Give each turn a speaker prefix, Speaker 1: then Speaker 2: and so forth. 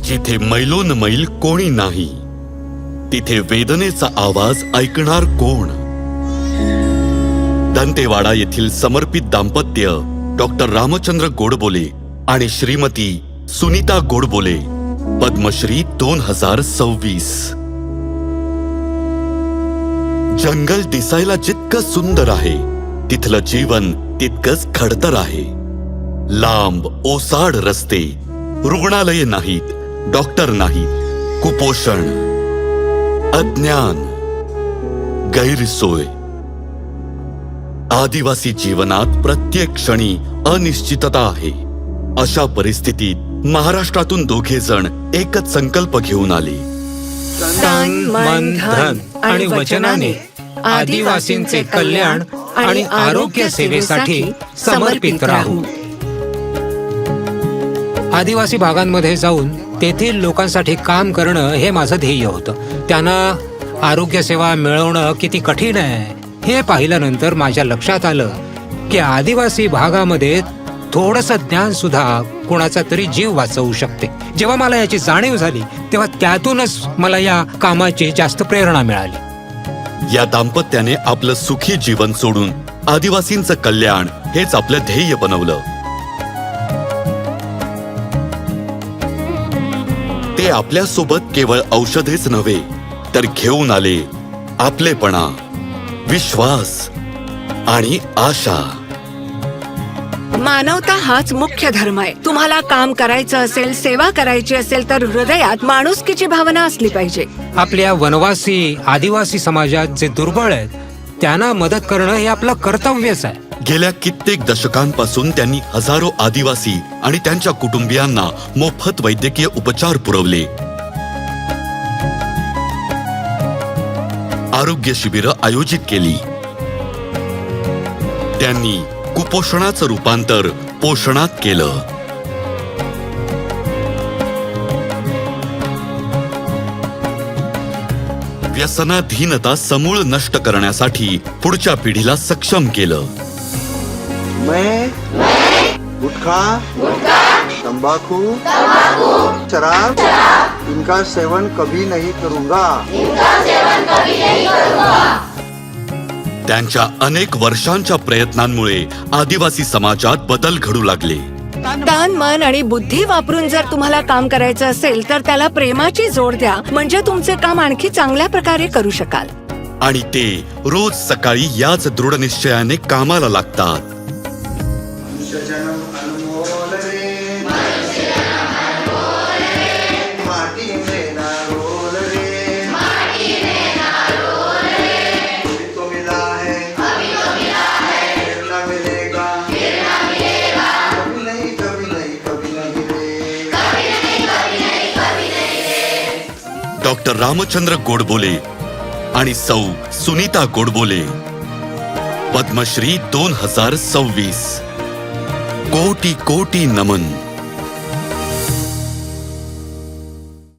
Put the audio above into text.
Speaker 1: जिथे मैलोन मैल कोणी नाही, तिथे वेदनेचा आवाज ऐकणार कोण? दंतेवाडा येथील समर्पित दाम्पत्य डॉक्टर रामचंद्र गोडबोले आणि श्रीमती सुनीता गोडबोले, पद्मश्री 2026. जंगल दिसायला जितकं सुंदर आहे, तिथलं जीवन तितकंच खडतर आहे. लांब ओसाड रस्ते, रुग्णालये नाहीत, डॉक्टर नाहीत, कुपोषण, अज्ञान, गैरसोय. आदिवासी जीवनात प्रत्येक क्षणी अनिश्चितता आहे. अशा परिस्थितीत महाराष्ट्रातून दोघे जण एकच संकल्प घेऊन आले.
Speaker 2: तन मन धन आणि वचनाने आदिवासींचे कल्याण आणि आरोग्य सेवेसाठी समर्पित राहू. आदिवासी भागांमध्ये जाऊन तेथील लोकांसाठी काम करणं हे माझं ध्येय होतं. त्यांना आरोग्य सेवा मिळवणं किती कठीण आहे हे पाहिल्यानंतर माझ्या लक्षात आलं की आदिवासी भागामध्ये थोडंसं ज्ञान सुद्धा कोणाचा तरी जीव वाचवू शकते. जेव्हा मला याची जाणीव झाली तेव्हा त्यातूनच मला या कामाची जास्त प्रेरणा मिळाली.
Speaker 1: या दाम्पत्याने आपलं सुखी जीवन सोडून आदिवासींचं कल्याण हेच आपलं ध्येय बनवलं. ते आपल्यासोबत केवळ औषधेच नव्हे, तर घेऊन आले आपलेपणा, विश्वास आणि आशा.
Speaker 3: मानवता हाच मुख्य धर्म आहे. तुम्हाला काम करायचं असेल, सेवा करायची असेल तर हृदयात माणुसकीची भावना असली पाहिजे.
Speaker 2: आपल्या वनवासी आदिवासी समाजात जे दुर्बळ आहेत त्यांना मदत करणं हे आपलं कर्तव्यच आहे.
Speaker 1: गेल्या कित्येक दशकांपासून त्यांनी हजारो आदिवासी आणि त्यांच्या कुटुंबियांना मोफत वैद्यकीय उपचार पुरवले. आरोग्य शिबिरं आयोजित केली. त्यांनी कुपोषणाचं रूपांतर पोषणात केलं. व्यसनाधीनता समूळ नष्ट करण्यासाठी पुढच्या पिढीला सक्षम केलं.
Speaker 4: मैं गुटखा, तंबाकू, शराब इनका सेवन कभी नहीं करूंगा.
Speaker 1: त्यांच्या अनेक वर्षांच्या प्रयत्नांमुळे आदिवासी समाजात बदल घडू लागले.
Speaker 3: तन मन आणि बुद्धी वापरून जर तुम्हाला काम करायचं असेल तर त्याला प्रेमाची जोड द्या, म्हणजे तुमचे काम आणखी चांगल्या प्रकारे करू शकाल.
Speaker 1: आणि ते रोज सकाळी याच दृढ निश्चयाने कामाला लागतात. डॉक्टर रामचंद्र गोडबोले आणि सौ सुनीता गोडबोले, पद्मश्री 2026. कोटी कोटी नमन.